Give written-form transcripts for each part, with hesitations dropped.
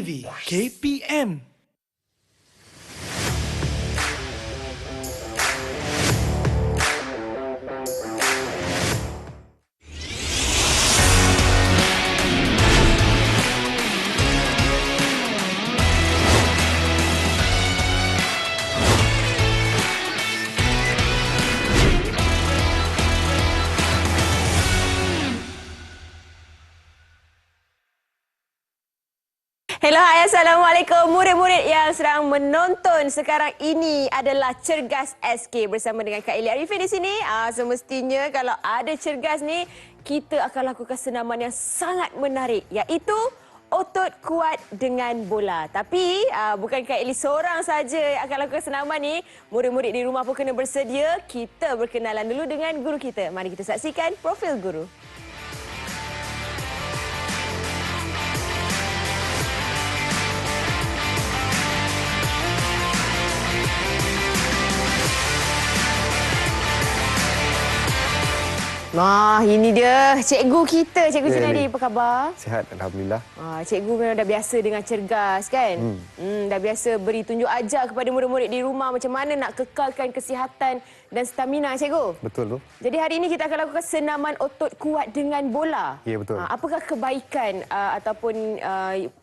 TV KPM. Hello, hai, Assalamualaikum. Murid-murid yang sedang menonton sekarang ini adalah Cergas SK bersama dengan Kak Eli Arifin di sini. Semestinya kalau ada Cergas ni, kita akan lakukan senaman yang sangat menarik, iaitu otot kuat dengan bola. Tapi bukan Kak Eli seorang saja yang akan lakukan senaman ni. Murid-murid di rumah pun kena bersedia. Kita berkenalan dulu dengan guru kita. Mari kita saksikan profil guru. Nah, ini dia cikgu kita, Cikgu Sunadi. Apa khabar? Sihat, Alhamdulillah. Cikgu memang dah biasa dengan Cergas, kan? Dah biasa beri tunjuk ajar kepada murid-murid di rumah macam mana nak kekalkan kesihatan dan stamina, Cikgu. Betul tu. Jadi hari ini kita akan lakukan senaman otot kuat dengan bola. Ya, betul. Apakah kebaikan ataupun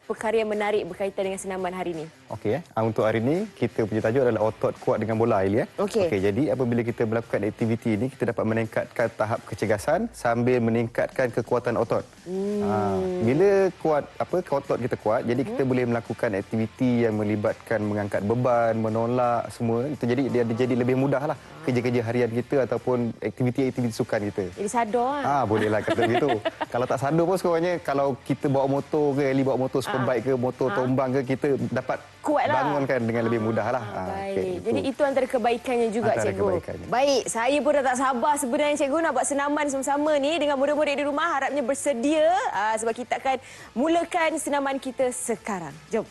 perkara yang menarik berkaitan dengan senaman hari ini? Okey, untuk hari ini kita punya tajuk adalah otot kuat dengan bola, Eli. Okey. Jadi apabila kita melakukan aktiviti ini, kita dapat meningkatkan tahap kecergasan sambil meningkatkan kekuatan otot. Bila otot kita kuat, jadi kita boleh melakukan aktiviti yang melibatkan mengangkat beban, menolak semua. Itu jadi dia jadi lebih mudahlah kerja-kerja harian kita ataupun aktiviti-aktiviti sukan kita. Jadi sadar. Bolehlah kata begitu. Kalau tak sadar pun sekurang-kurangnya kalau kita bawa motor ke, Eli bawa motor superbike ke, motor tombang ke, kita dapat bangunkan dengan lebih mudahlah. Baik. Jadi itu antara kebaikannya juga, antara Cikgu. Kebaikannya. Baik, saya pun dah tak sabar sebenarnya, Cikgu, nak buat senaman sama-sama ni dengan murid-murid di rumah. Harapnya bersedia sebab kita akan mulakan senaman kita sekarang. Jom.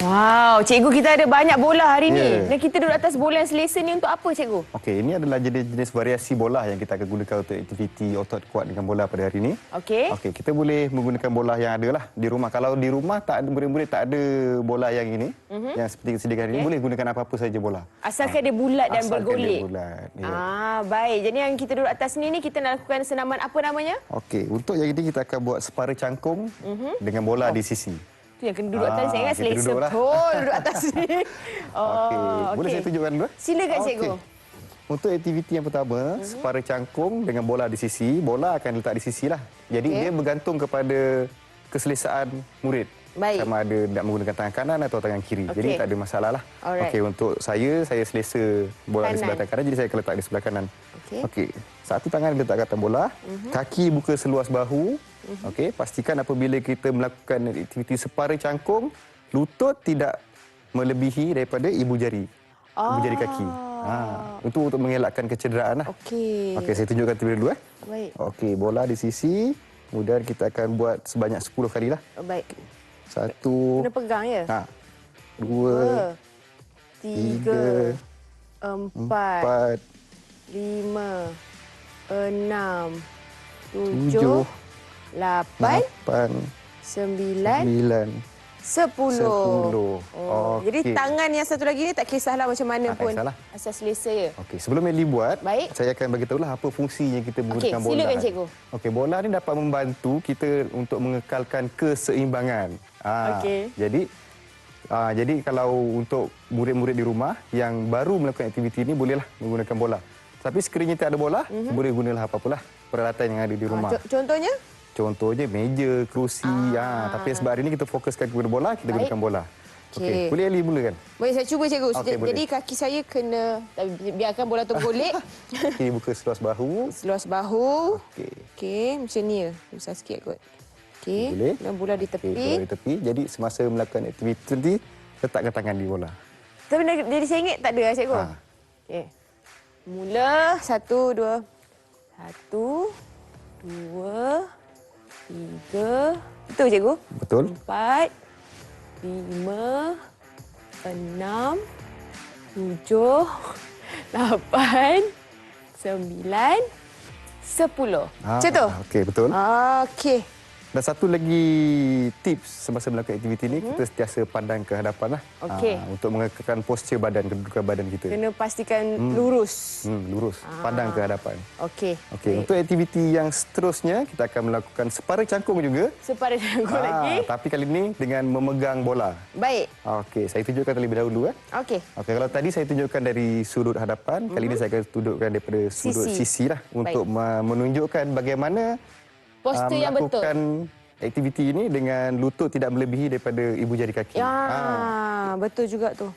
Wow, Cikgu, kita ada banyak bola hari ni. Dan kita duduk atas bola yang selesa ni untuk apa, Cikgu? Okey, ini adalah jenis-jenis variasi bola yang kita akan gunakan untuk aktiviti otot kuat dengan bola pada hari ini. Okey. Okey, kita boleh menggunakan bola yang ada lah di rumah. Kalau di rumah tak ada, murid-murid tak ada bola yang ini, yang seperti disediakan ini, boleh gunakan apa-apa saja bola. Asalkan dia bulat dan bergolek. Bulat. Baik. Jadi yang kita duduk atas ni kita nak lakukan senaman apa namanya? Okey, untuk yang ini kita akan buat separa cangkung dengan bola di sisi. Tu yang kena duduk atas. Saya ingat selesa duduk duduk atas ni. Boleh saya tunjukkan dulu? Silakan, Cikgu. Untuk aktiviti yang pertama, separa cangkung dengan bola di sisi. Bola akan letak di sisi lah. Jadi dia bergantung kepada keselesaan murid. Baik. Sama ada nak menggunakan tangan kanan atau tangan kiri. Jadi tak ada masalah lah. Okey, untuk saya selesa bola di sebelah tangan kanan, jadi saya akan letak di sebelah kanan. Okey. Satu tangan letak ke atas bola, kaki buka seluas bahu. Okey, pastikan apabila kita melakukan aktiviti separa cangkung, lutut tidak melebihi daripada ibu jari. Ibu jari kaki. Itu untuk mengelakkan kecederaan lah. Okey, saya tunjukkan terlebih dulu. Baik. Okey, bola di sisi. Kemudian kita akan buat sebanyak 10 kali lah. Baik. 1. Kena pegang ya? 2. 3. 4. 5. 6. 7. 8. 9. 10. Jadi tangan yang satu lagi ni tak kisahlah macam mana pun. Asal selesa ya. Okey, sebelum Eli buat, baik, saya akan bagi tahulah apa fungsinya kita menggunakan bola. Silakan, Cikgu. Okey, bola ni dapat membantu kita untuk mengekalkan keseimbangan. Jadi kalau untuk murid-murid di rumah yang baru melakukan aktiviti ini, bolehlah menggunakan bola. Tapi sekiranya tak ada bola, boleh gunalah apa-apalah peralatan yang ada di rumah. Contohnya? Contohnya meja, kerusi. Tapi sebab hari ini kita fokuskan kepada bola, kita gunakan bola. Okey. Boleh Eli mulakan? Boleh, saya cuba, Cikgu. Jadi kaki saya kena biarkan bola tu golek. Okey, buka seluas bahu. Seluas bahu. Okey, macam ni ya. Besar sikit kot. Okey. Boleh. Dan bola di tepi. Bola di tepi. Jadi semasa melakukan aktiviti nanti, letakkan tangan di bola. Tapi jadi saya ingat tak ada, Cikgu. Okey. Mula 1, 2. 1, 2. 3. Betul, Cikgu? Betul. 4, 5, 6, 7, 8, 9, 10. Macam tu? Okey, betul. Okey. Dan satu lagi tips semasa melakukan aktiviti ini, kita sentiasa pandang ke hadapan lah. Okey. Untuk mengekalkan postur badan, kedudukan badan kita. Kena pastikan lurus. Lurus, pandang ke hadapan. Okey. Okey, untuk aktiviti yang seterusnya, kita akan melakukan separa cangkung juga. Separa cangkung lagi. Tapi kali ini dengan memegang bola. Baik. Okey, saya tunjukkan terlebih dahulu. Okey. Okey, kalau tadi saya tunjukkan dari sudut hadapan, kali ini saya akan tunjukkan daripada sudut sisi lah untuk menunjukkan bagaimana postur yang betul. melakukan aktiviti ini dengan lutut tidak melebihi daripada ibu jari kaki. Betul juga tu.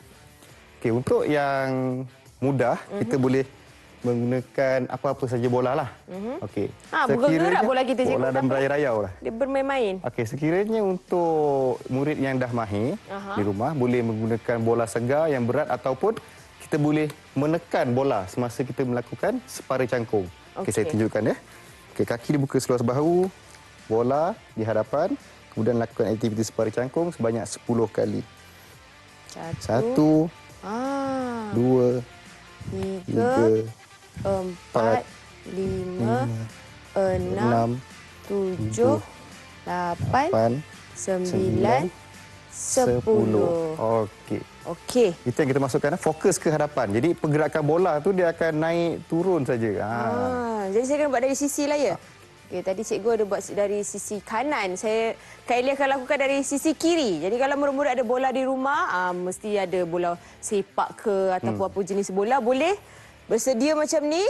Okey, untuk yang mudah, kita boleh menggunakan apa-apa saja bola lah. Okey. Bergerak bola kita, cikgu. Bola dan berayau-rayau lah. Dia bermain-main. Okey, sekiranya untuk murid yang dah mahir di rumah, boleh menggunakan bola segar yang berat ataupun kita boleh menekan bola semasa kita melakukan separa cangkung. Okey, saya tunjukkan ya. Okey, kaki dibuka seluas bahu, bola di hadapan, kemudian lakukan aktiviti separa cangkung sebanyak 10 kali. 1, 2, 3, 4, 5, 6, 7, 8, 9, 10. Okey. Okey. Itu yang kita masukkan, fokus ke hadapan. Jadi pergerakan bola tu dia akan naik turun saja. Jadi saya kena buat dari sisi lah ya? Okey, tadi cikgu ada buat dari sisi kanan. Kak Eli akan lakukan dari sisi kiri. Jadi kalau murid-murid ada bola di rumah, mesti ada bola sepak ke ataupun apa jenis bola, boleh bersedia macam ni.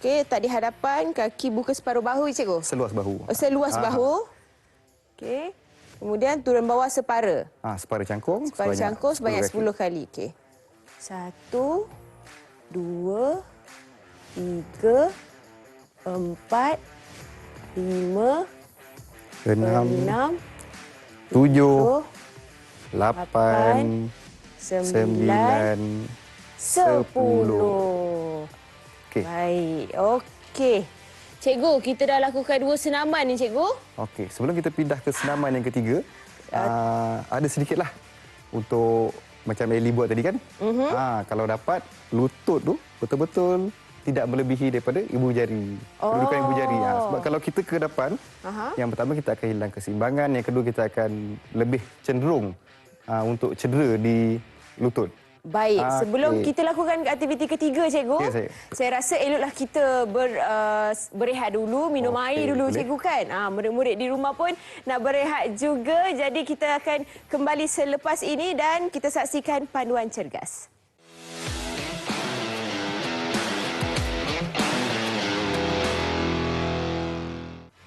Okey, tak di hadapan, kaki buka separuh bahu cikgu. Seluas bahu. Seluas bahu. Okey. Kemudian turun bawah separa. Separa cangkung. Separa cangkung sebanyak 10 kali. Okey. 1, 2, 3, 4, 5, 6, 7, 8, 9, 10. Okey. Baik. Okey. Cikgu, kita dah lakukan 2 senaman ni, cikgu. Okey, sebelum kita pindah ke senaman yang ketiga, ada sedikitlah untuk macam Eli buat tadi kan. Kalau dapat lutut tu betul-betul tidak melebihi daripada ibu jari. Kedudukan ibu jari. Sebab kalau kita ke depan, yang pertama kita akan hilang keseimbangan, yang kedua kita akan lebih cenderung untuk cedera di lutut. Baik, sebelum kita lakukan aktiviti ketiga, cikgu, saya rasa eloklah kita berehat dulu, minum air dulu, boleh. Cikgu kan. Murid-murid di rumah pun nak berehat juga. Jadi kita akan kembali selepas ini dan kita saksikan panduan cergas.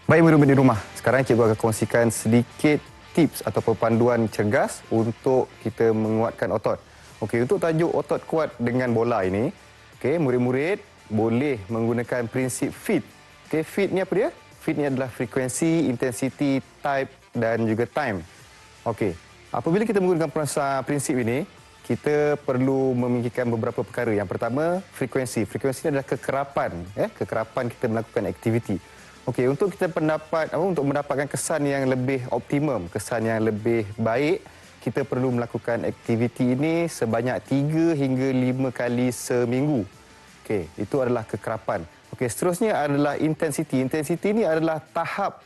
Baik murid-murid di rumah, sekarang cikgu akan kongsikan sedikit tips atau panduan cergas untuk kita menguatkan otot. Okey, untuk tajuk otot kuat dengan bola ini, okey, murid-murid boleh menggunakan prinsip FIT. Okey, FIT ni apa dia? FIT ni adalah frekuensi, intensity, type dan juga time. Okey, apabila kita menggunakan prinsip ini, kita perlu memikirkan beberapa perkara. Yang pertama, frekuensi. Frekuensi adalah kekerapan, kekerapan kita melakukan aktiviti. Okey, untuk kita untuk mendapatkan kesan yang lebih optimum, kesan yang lebih baik, kita perlu melakukan aktiviti ini sebanyak 3 hingga 5 kali seminggu. Okey, itu adalah kekerapan. Okey, seterusnya adalah intensiti. Intensiti ini adalah tahap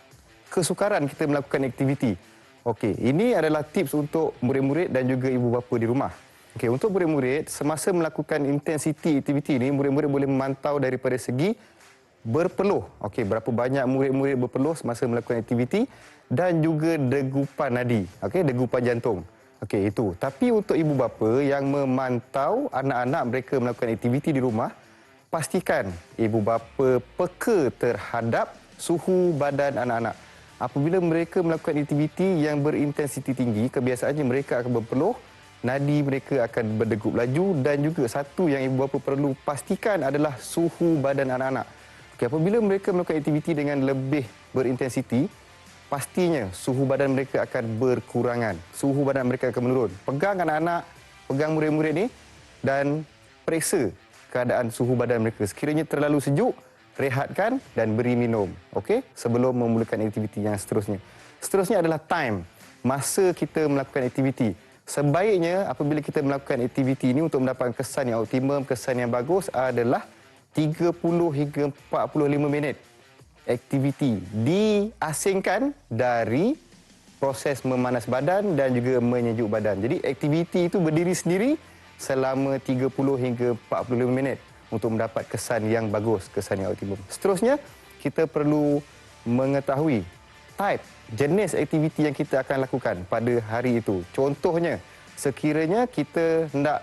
kesukaran kita melakukan aktiviti. Okey, ini adalah tips untuk murid-murid dan juga ibu bapa di rumah. Okey, untuk murid-murid, semasa melakukan intensiti aktiviti ini, murid-murid boleh memantau daripada segi berpeluh. Okey, berapa banyak murid-murid berpeluh semasa melakukan aktiviti dan juga degupan nadi. Okey, degupan jantung. Okey, itu. Tapi untuk ibu bapa yang memantau anak-anak mereka melakukan aktiviti di rumah, pastikan ibu bapa peka terhadap suhu badan anak-anak. Apabila mereka melakukan aktiviti yang berintensiti tinggi, kebiasaannya mereka akan berpeluh, nadi mereka akan berdegup laju dan juga satu yang ibu bapa perlu pastikan adalah suhu badan anak-anak. Okay, apabila mereka melakukan aktiviti dengan lebih berintensiti, pastinya suhu badan mereka akan berkurangan. Suhu badan mereka akan menurun. Pegang anak-anak, pegang murid-murid ni dan periksa keadaan suhu badan mereka. Sekiranya terlalu sejuk, rehatkan dan beri minum. Okey, sebelum memulakan aktiviti yang seterusnya. Seterusnya adalah time. Masa kita melakukan aktiviti. sebaiknya apabila kita melakukan aktiviti ini untuk mendapatkan kesan yang optimum, kesan yang bagus adalah 30 hingga 45 minit aktiviti diasingkan dari proses memanas badan dan juga menyejuk badan. Jadi aktiviti itu berdiri sendiri selama 30 hingga 45 minit untuk mendapat kesan yang bagus, kesan yang optimum. Seterusnya, kita perlu mengetahui type, jenis aktiviti yang kita akan lakukan pada hari itu. Contohnya, sekiranya kita nak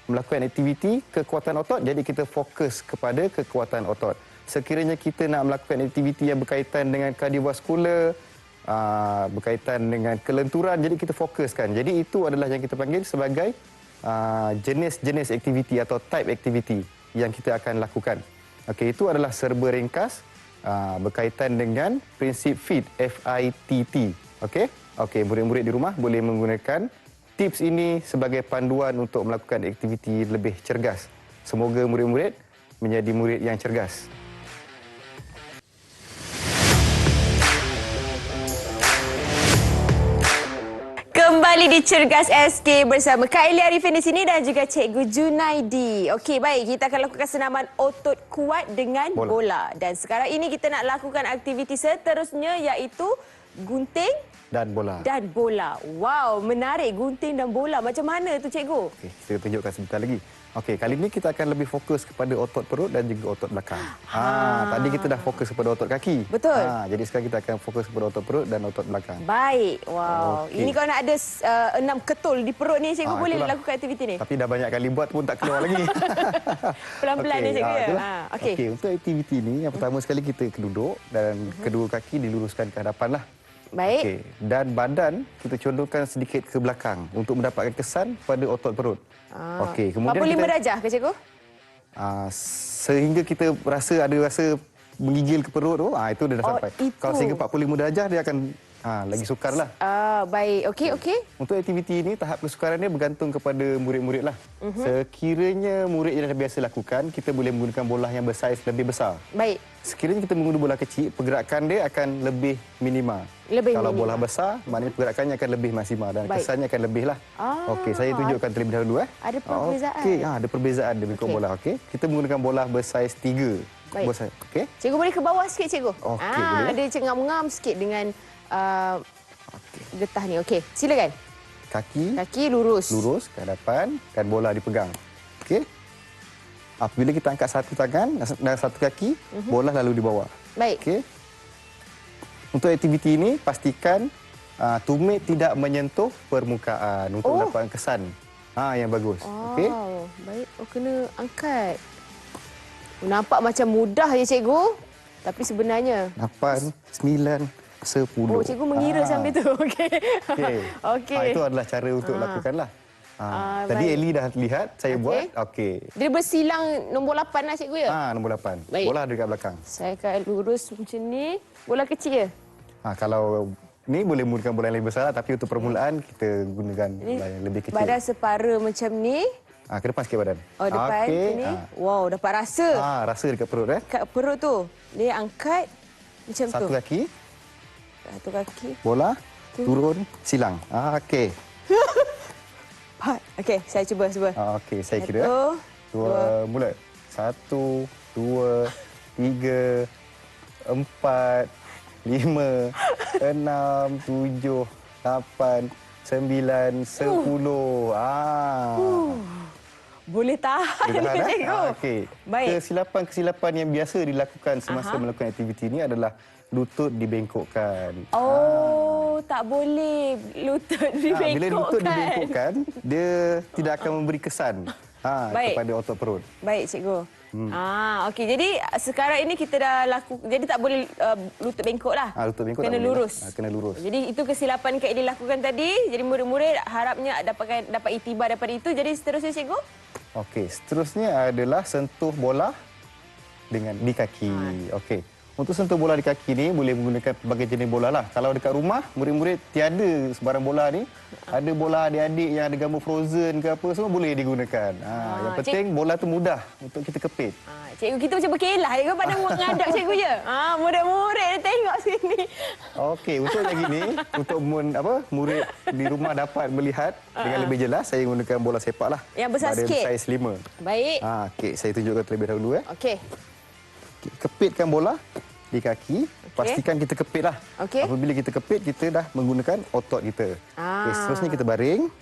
melakukan aktiviti kekuatan otot, jadi kita fokus kepada kekuatan otot. Sekiranya kita nak melakukan aktiviti yang berkaitan dengan kardiovaskular, berkaitan dengan kelenturan, jadi kita fokuskan. Jadi itu adalah yang kita panggil sebagai jenis-jenis aktiviti atau type aktiviti yang kita akan lakukan. Okey, itu adalah serba ringkas berkaitan dengan prinsip FIT, F-I-T-T. Okey? Okey, murid-murid di rumah boleh menggunakan tips ini sebagai panduan untuk melakukan aktiviti lebih cergas. Semoga murid-murid menjadi murid yang cergas. Kembali di Cergas SK bersama Kak Eli Arifin di sini dan juga Cikgu Junaidi. Okey, baik. Kita akan lakukan senaman otot kuat dengan bola. Dan sekarang ini kita nak lakukan aktiviti seterusnya iaitu gunting dan bola. Dan bola. Wow, menarik. Gunting dan bola. Macam mana tu, Cikgu? Okey, saya tunjukkan sebentar lagi. Okey, kali ini kita akan lebih fokus kepada otot perut dan juga otot belakang. Tadi kita dah fokus kepada otot kaki. Betul. Jadi sekarang kita akan fokus kepada otot perut dan otot belakang. Baik. Wow. Okey. Ini kalau nak ada 6 ketul di perut ni, Cikgu boleh itulah. lakukan aktiviti ni? Tapi dah banyak kali buat pun tak keluar lagi. Pelan-pelan ni, Cikgu. Okey, untuk aktiviti ini, yang pertama sekali kita duduk dan kedua kaki diluruskan ke hadapan lah. Baik. Okey, dan badan kita condongkan sedikit ke belakang untuk mendapatkan kesan pada otot perut. Okey, kemudian 45 darjah ke, Cikgu? Sehingga kita ada rasa menggigil ke perut tu, itu dia dah sampai. Itu. Kalau sehingga 45 darjah dia akan lagi sukar lah. Baik. Okey. Untuk aktiviti ini, tahap kesukaran dia bergantung kepada murid-murid lah. Sekiranya murid yang dah biasa lakukan, kita boleh menggunakan bola yang bersaiz lebih besar. Baik. Sekiranya kita menggunakan bola kecil, pergerakan dia akan lebih minima. Kalau bola besar, maknanya pergerakannya akan lebih maksima dan kesannya akan lebih lah. Okey, saya tunjukkan terlebih dahulu. Ada perbezaan. Okey, ada perbezaan dia mengikut bola. Okey, kita menggunakan bola bersaiz 3. Baik. Okey. Cikgu boleh ke bawah sikit, Cikgu? Okey, boleh. Dia cengam-ngam sikit dengan getah ni. Okey, silakan. Kaki lurus. Lurus ke hadapan dan bola dipegang. Okey. Apabila kita angkat satu tangan dan satu kaki, bola lalu di bawah. Baik. Okey. Untuk aktiviti ini, pastikan tumit tidak menyentuh permukaan untuk mendapatkan kesan yang bagus. Okey. Baik. Kena angkat. Nampak macam mudah je, Cikgu. Tapi sebenarnya 8, 9, 10. Cikgu mengira sambil tu. Okey. Okey. Itu adalah cara untuk lakukanlah. Tadi Eli dah lihat saya buat. Okey. Dia bersilang nombor 8 lah, Cikgu, ya? Nombor 8. Baik. Bola dekat belakang. Saya akan lurus macam ni. Bola kecil je? Kalau ni boleh menggunakan bola yang lebih besar, tapi untuk permulaan kita gunakan bola yang lebih kecil. Badan separa macam ni. Ke depan sikit badan. Depan sini. Wow, dapat rasa. Rasa dekat perut. Kat perut tu. Dia angkat macam tu. Satu kaki. Bola. Turun. Silang. Okey. Okey, saya cuba. Okey, saya kira. 2, mula. 1, 2, 3, 4, 5, 6, 7, 8, 9, 10. Boleh tahan ke, Cikgu? Okey. Baik. Kesilapan yang biasa dilakukan semasa melakukan aktiviti ini adalah lutut dibengkokkan. Tak boleh lutut dibengkokkan. Bila lutut dibengkokkan, dia tidak akan memberi kesan kepada otot perut. Baik, Cikgu. Okey. Jadi sekarang ini kita dah jadi tak boleh lutut bengkok lah. Lutut bengkok kena lurus. Kena lurus. Jadi itu kesilapan Kak Eli lakukan tadi. Jadi murid-murid harapnya dapat iktibar daripada itu. Jadi seterusnya, Cikgu? Okey, seterusnya adalah sentuh bola di kaki. Okey. Untuk sentuh bola di kaki ni boleh menggunakan pelbagai jenis bola lah. Kalau dekat rumah, murid-murid tiada sebarang bola ni. Ada bola adik-adik yang ada gambar Frozen ke apa, semua boleh digunakan. Yang penting bola tu mudah untuk kita kepit. Cikgu, kita macam berkelah. Cikgu pandang menghadap Cikgu je. Murid-murid dia tengok sini. Okey, untuk yang gini, untuk murid di rumah dapat melihat dengan lebih jelas, saya gunakan bola sepak lah. Yang besar Badan sikit. saiz 5. Baik. Okey, saya tunjukkan terlebih dahulu. Okey. Okay, kepitkan bola di kaki. Pastikan kita kepit lah. Okey. Apabila kita kepit, kita dah menggunakan otot kita. Okey, seterusnya kita baring.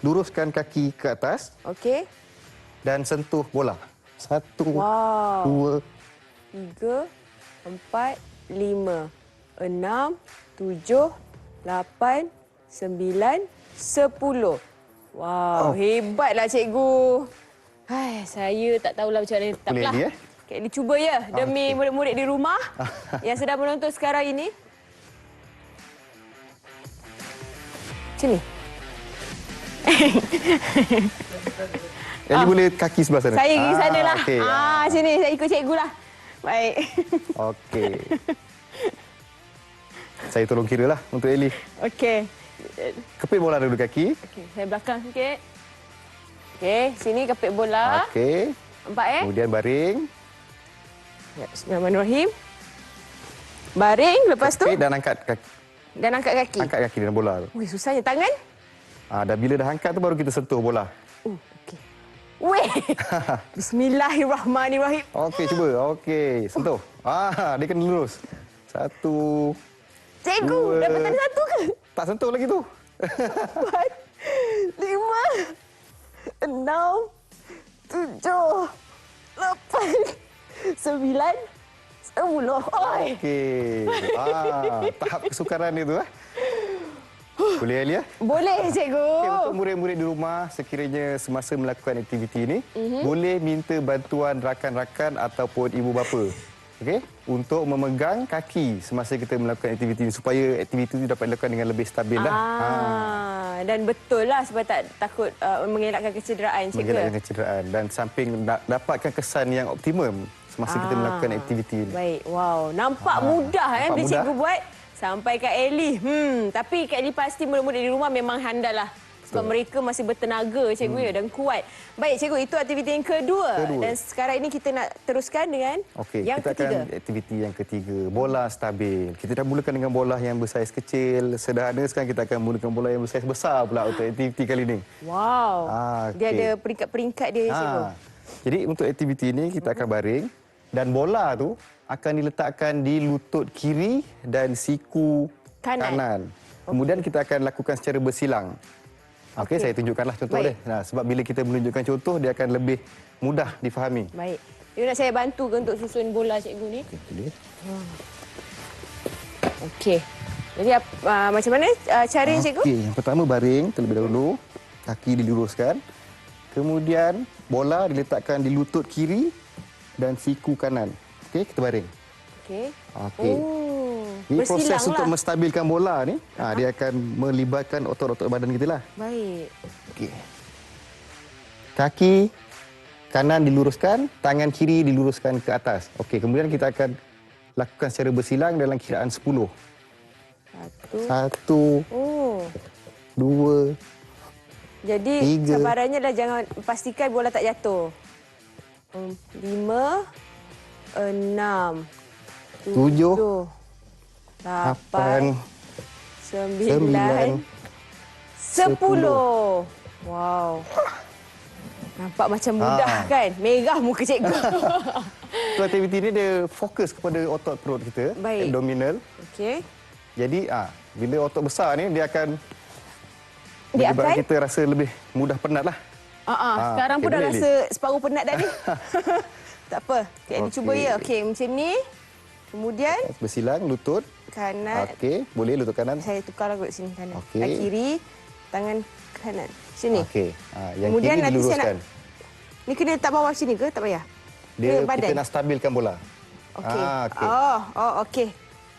Luruskan kaki ke atas. Okey. Dan sentuh bola. 1, Wow. 2, 3, 4, 5, 6, 7, 8, 9, 10. Wow, hebatlah cikgu. Hai, saya tak tahulah macam mana. Taklah. Boleh ni, Kak Eli cuba ya demi murid-murid di rumah yang sedang menonton sekarang ini. Macam ni. Eli boleh kaki sebelah sana. Saya pergi sana lah. Okey. Sini saya ikut cikgu lah. Baik. Okey. Saya tolong kira lah untuk Eli. Okey. Kepit bola dulu kaki. Okey, saya belakang sikit. Okey, sini kepit bola. Okey. Nampak Kemudian baring. Ya, bismillahirrahmanirrahim. Baring, lepas tu Kepit dan angkat kaki. dan angkat kaki. Angkat kaki dengan bola tu. Ui, susahnya tangan. Dan bila dah angkat tu baru kita sentuh bola. Okey. Weh. Bismillahirrahmanirrahim. Okey, cuba. Okey, sentuh. Dia kena lurus. 1. Cikgu, Dua. dapat tanda satu ke? Tak sentuh lagi tu. 4, 5, 6, 7, 8, 9, 10. Oi. Okey. Tahap kesukaran dia tu. Boleh, Eli? Boleh, cikgu. Okay, untuk murid-murid di rumah, sekiranya semasa melakukan aktiviti ini, boleh minta bantuan rakan-rakan ataupun ibu bapa. Okey, untuk memegang kaki semasa kita melakukan aktiviti ini supaya aktiviti itu dapat dilakukan dengan lebih stabil lah. Dan betul lah sebab tak takut mengelakkan kecederaan, cikgu. Mengelakkan kecederaan dan samping dapatkan kesan yang optimum semasa kita melakukan aktiviti ini. Baik, wow. Nampak mudah nampak bila mudah. cikgu buat. Sampai Kak Eli. Tapi Kak Eli pasti murid-murid di rumah memang handal lah. Sebab mereka masih bertenaga, cikgu ya, dan kuat. Baik, cikgu, itu aktiviti yang kedua. Dan sekarang ini kita nak teruskan dengan yang kita ketiga. akan aktiviti yang ketiga. Bola stabil. Kita dah mulakan dengan bola yang bersaiz kecil, sederhana. Sekarang kita akan menggunakan bola yang bersaiz besar pula untuk aktiviti kali ini. Wow. Dia ada peringkat-peringkat dia, cikgu. Jadi untuk aktiviti ini kita akan baring dan bola tu akan diletakkan di lutut kiri dan siku kanan. Kemudian kita akan lakukan secara bersilang. Okey, saya tunjukkanlah contoh dia. Sebab bila kita menunjukkan contoh, dia akan lebih mudah difahami. Baik. You nak saya bantu ke untuk susun bola, cikgu ni? Boleh. Okey. Jadi macam mana cara cikgu? Okey, yang pertama baring terlebih dahulu. Kaki diluruskan. Kemudian bola diletakkan di lutut kiri dan siku kanan. Okey, kita baring. Okey. Okey. Ini proses untuk menstabilkan bola ni, dia akan melibatkan otot-otot badan kita lah. Baik. Okey. Kaki kanan diluruskan, tangan kiri diluruskan ke atas. Okey, kemudian kita akan lakukan secara bersilang dalam kiraan 10. 1, 2. Jadi 3. cabarannya dah jangan pastikan bola tak jatuh. 5, 6, 7, 8, 9, 10. Wow. Nampak macam mudah kan? Merah muka cikgu. So, aktiviti ini dia fokus kepada otot perut kita, abdominal. Okey. Jadi, bila otot besar ni, dia akan menyebabkan kita rasa lebih mudah penat lah. Sekarang pun dah rasa separuh penat dah ni. Tak apa. Kita cuba ya. Okey, macam ni. Kemudian bersilang lutut kanan. Okey, boleh lutut kanan. Saya tukarlah kat sini kanan. Okey. Kiri, tangan kanan. Sini. Okey. Yang kemudian kiri nanti diluruskan. Ni kena letak bawah sini ke? Tak payah. Kita nak stabilkan bola. Okey. Okey. Okey.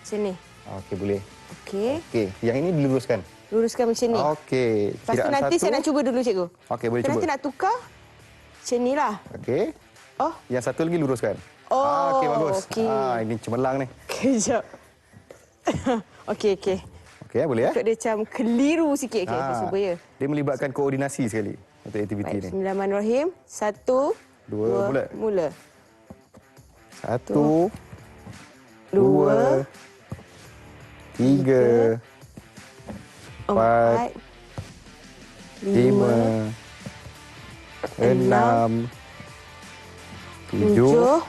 Sini. Okey, boleh. Okey. Okey, yang ini diluruskan. Luruskan macam ni. Okey. Lepas tu nanti saya nak cuba dulu, cikgu. Okey, boleh cuba. Nanti nak tukar. Macam ni lah. Okey. Yang satu lagi luruskan. Okey, bagus. Ini cemerlang ni. Kejap. Okey. Okey, boleh ya? Untuk dia macam keliru sikit. Okey, saya cuba ya. Dia melibatkan koordinasi sekali untuk aktiviti ni. Bismillahirrahmanirrahim. 1, 2, mula. 1, 2, 3, 3, 4, 5, 6, 7,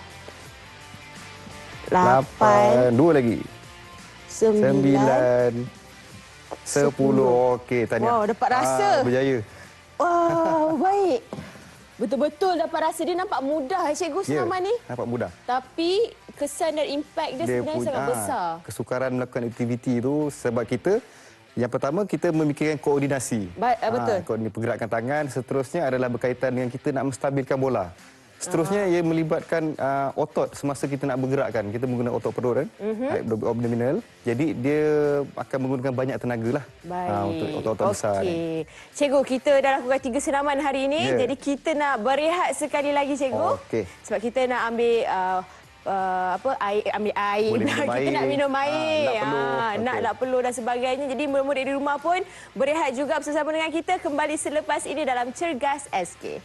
8, 2 lagi. 9, 10. Okey, tahniah. Wow, dapat rasa. Berjaya. Wow, baik. Betul-betul dapat rasa. Dia nampak mudah, cikgu, senaman ni. Nampak mudah. Tapi kesan dan impak dia sebenarnya sangat besar. Kesukaran melakukan aktiviti itu sebab kita, yang pertama kita memikirkan koordinasi. Betul. Koordinasi pergerakan tangan. Seterusnya adalah berkaitan dengan kita nak menstabilkan bola. Seterusnya ia melibatkan otot semasa kita nak bergerakkan. Kita menggunakan otot perut kan, abdominal. Jadi dia akan menggunakan banyak tenaga lah untuk otot-otot besar. Okey. Cikgu, kita dah lakukan 3 senaman hari ini. Jadi kita nak berehat sekali lagi, cikgu. Okey. Sebab kita nak ambil ambil air. Kita nak minum air. Nak peluh dan sebagainya. Jadi murid-murid di rumah pun berehat juga bersama dengan kita kembali selepas ini dalam Cergas SK.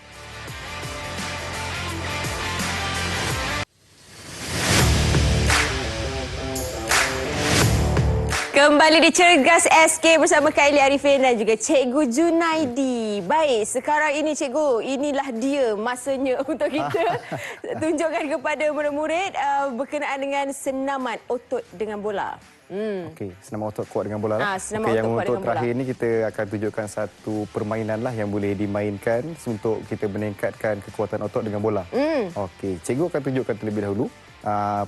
Kembali di Cergas SK bersama Kak Eli Arifin dan juga Cikgu Junaidi. Baik, sekarang ini Cikgu, inilah dia masanya untuk kita tunjukkan kepada murid-murid berkenaan dengan senaman otot dengan bola. Okey, senaman otot kuat dengan bola lah. Senaman otot yang kuat untuk dengan terakhir bola. ni kita akan tunjukkan satu permainan lah yang boleh dimainkan untuk kita meningkatkan kekuatan otot dengan bola. Okey, cikgu akan tunjukkan terlebih dahulu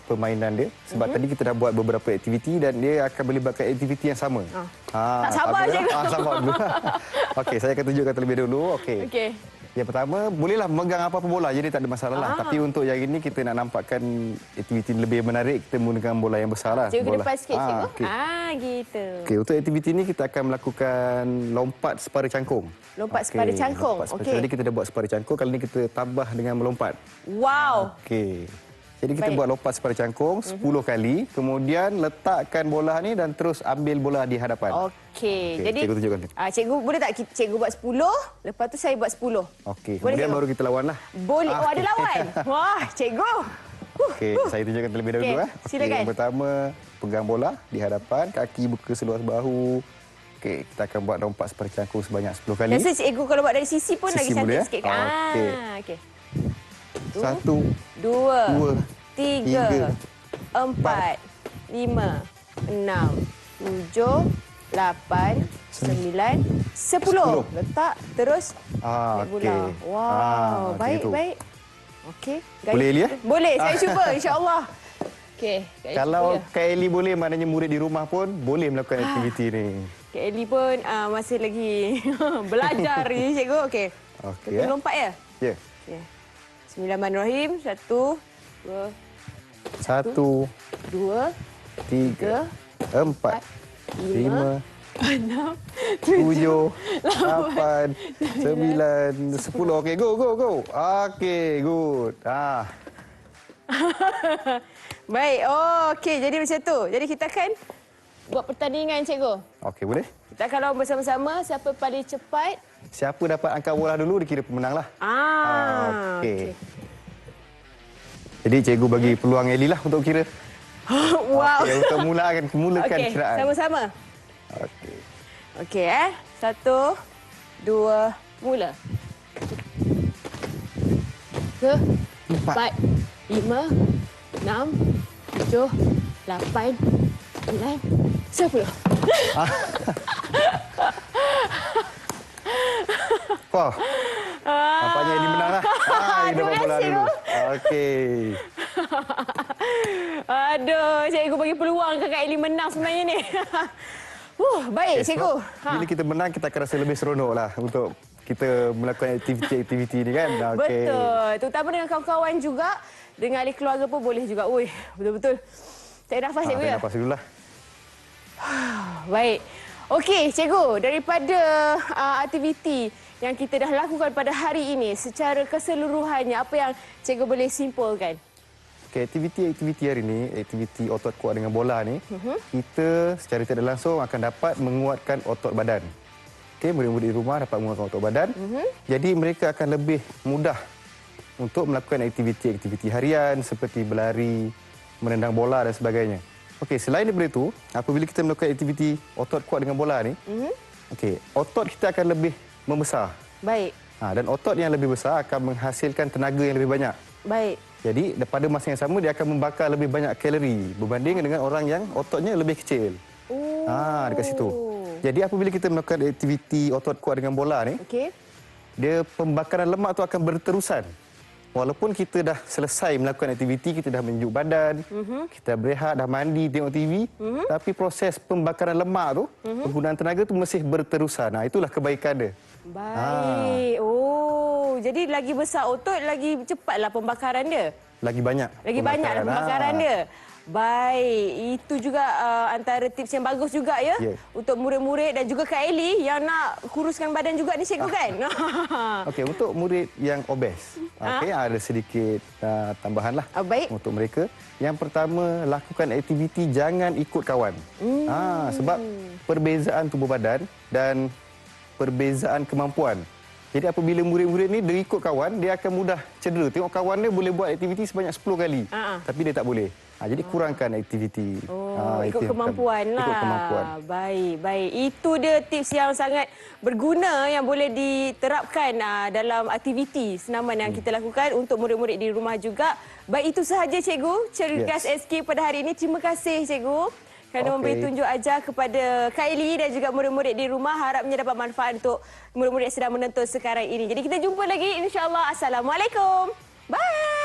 permainan dia sebab tadi kita dah buat beberapa aktiviti dan dia akan melibatkan aktiviti yang sama. Tak sabar cikgu. Sabar dulu. Okey, saya akan tunjukkan terlebih dahulu. Okey. Yang pertama, bolehlah memegang apa-apa bola, jadi tak ada masalah lah. Tapi untuk yang ini kita nak nampakkan aktiviti lebih menarik, kita menggunakan bola yang besar lah. Cikgu ke depan sikit, cikgu. Okay. Gitu. Okey, untuk aktiviti ini kita akan melakukan lompat separa cangkung. Lompat separa cangkung. Okey. Jadi kita dah buat separa cangkung, kali ini kita tambah dengan melompat. Wow. Okey. Jadi kita buat lompat separa cangkung 10 kali, kemudian letakkan bola ni dan terus ambil bola di hadapan. Okey. Jadi cikgu tunjukkan. Cikgu boleh tak cikgu buat 10, lepas tu saya buat 10. Okey. Boleh, Kemudian cikgu? baru kita lawan lah. Boleh. Oh, ada lawan. Wah, cikgu. Okey, saya tunjukkan terlebih dahulu. Silakan. Yang pertama, pegang bola di hadapan, kaki buka seluas bahu. Okey, kita akan buat lompat separa cangkung sebanyak 10 kali. Rasa cikgu kalau buat dari sisi pun lagi Sisi cantik boleh, sikit. Okey. 1, 2, 2, 3, 4, 5, 6, 7, 8, 9, 10. Letak terus ambil bola. Wow, baik. Okey. Boleh, Eli? Boleh, saya cuba insya-Allah. Okey. Kalau Kak Eli boleh, maknanya murid di rumah pun boleh melakukan aktiviti ni. Kak Eli pun masih lagi belajar ni, cikgu. Okey. Okey. Lompat ya? Ya. Okey. Bismillahirrahmanirrahim. 1, 2, 1, 2, 3, 4, 5, 6, 7, 8, 9, 10. Okey, go. Okey, good. Baik. Okey, jadi macam tu. Jadi kita akan buat pertandingan, cikgu. Okey, boleh? Kita akan lawan bersama-sama. Siapa paling cepat? Siapa dapat angkat bola dulu, dikira pemenang lah. Okey. Jadi cikgu bagi peluang Eli lah untuk kira. Wow. Okey, untuk mulakan kiraan. Sama-sama. Okey. Okey, 1, 2, mula. 3, 4, 5, 6, 7, 8, 9, 10. Wah. Nampaknya Eli menang lah. Terima kasih, dulu. Okey. Aduh, cikgu bagi peluang ke Kak Eli menang sebenarnya ni. Baik, cikgu. Bila kita menang, kita akan rasa lebih seronok lah untuk kita melakukan aktiviti-aktiviti ni kan. Okay. Betul. Terutama dengan kawan-kawan juga. Dengan ahli keluarga pun boleh juga. Ui, betul-betul. Tarik nafas, cikgu ya? Tarik nafas dulu lah. Baik. Okey, cikgu. Daripada aktiviti yang kita dah lakukan pada hari ini, secara keseluruhannya, apa yang cikgu boleh simpulkan? Okay, aktiviti hari ini, aktiviti otot kuat dengan bola ni, kita secara tidak langsung akan dapat menguatkan otot badan. Okay, murid-murid di rumah dapat menguatkan otot badan. Jadi mereka akan lebih mudah untuk melakukan aktiviti-aktiviti harian seperti berlari, menendang bola dan sebagainya. Okey, selain daripada itu, apabila kita melakukan aktiviti otot kuat dengan bola ni, okey, otot kita akan lebih membesar. Baik. Dan otot yang lebih besar akan menghasilkan tenaga yang lebih banyak. Baik. Jadi, pada masa yang sama dia akan membakar lebih banyak kalori berbanding dengan orang yang ototnya lebih kecil. Dekat situ. Jadi, apabila kita melakukan aktiviti otot kuat dengan bola ni, dia pembakaran lemak tu akan berterusan. Walaupun kita dah selesai melakukan aktiviti, kita dah menunjuk badan, kita berehat, dah mandi, tengok TV, tapi proses pembakaran lemak tu, penggunaan tenaga tu masih berterusan. Itulah kebaikan dia. Baik. Jadi lagi besar otot, lagi cepatlah pembakaran dia. Lagi banyak. Lagi banyaklah pembakaran dia. Baik, itu juga antara tips yang bagus juga ya untuk murid-murid dan juga Kak Eli yang nak kuruskan badan juga ni cikgu kan? Okey, untuk murid yang obes, ada sedikit tambahanlah untuk mereka. Yang pertama, lakukan aktiviti jangan ikut kawan. Sebab perbezaan tubuh badan dan perbezaan kemampuan. Jadi apabila murid-murid ni dia ikut kawan, dia akan mudah cedera. Tengok kawan dia boleh buat aktiviti sebanyak 10 kali. Tapi dia tak boleh. Jadi kurangkan aktiviti. Ikut kemampuan lah. Ikut kemampuan. Baik. Itu dia tips yang sangat berguna yang boleh diterapkan dalam aktiviti senaman yang kita lakukan untuk murid-murid di rumah juga. Baik, itu sahaja cikgu. Cergas SK pada hari ini. Terima kasih cikgu kerana memberi tunjuk ajar kepada Kak Eli dan juga murid-murid di rumah. Harapnya dapat manfaat untuk murid-murid yang sedang menonton sekarang ini. Jadi kita jumpa lagi insya-Allah. Assalamualaikum. Bye.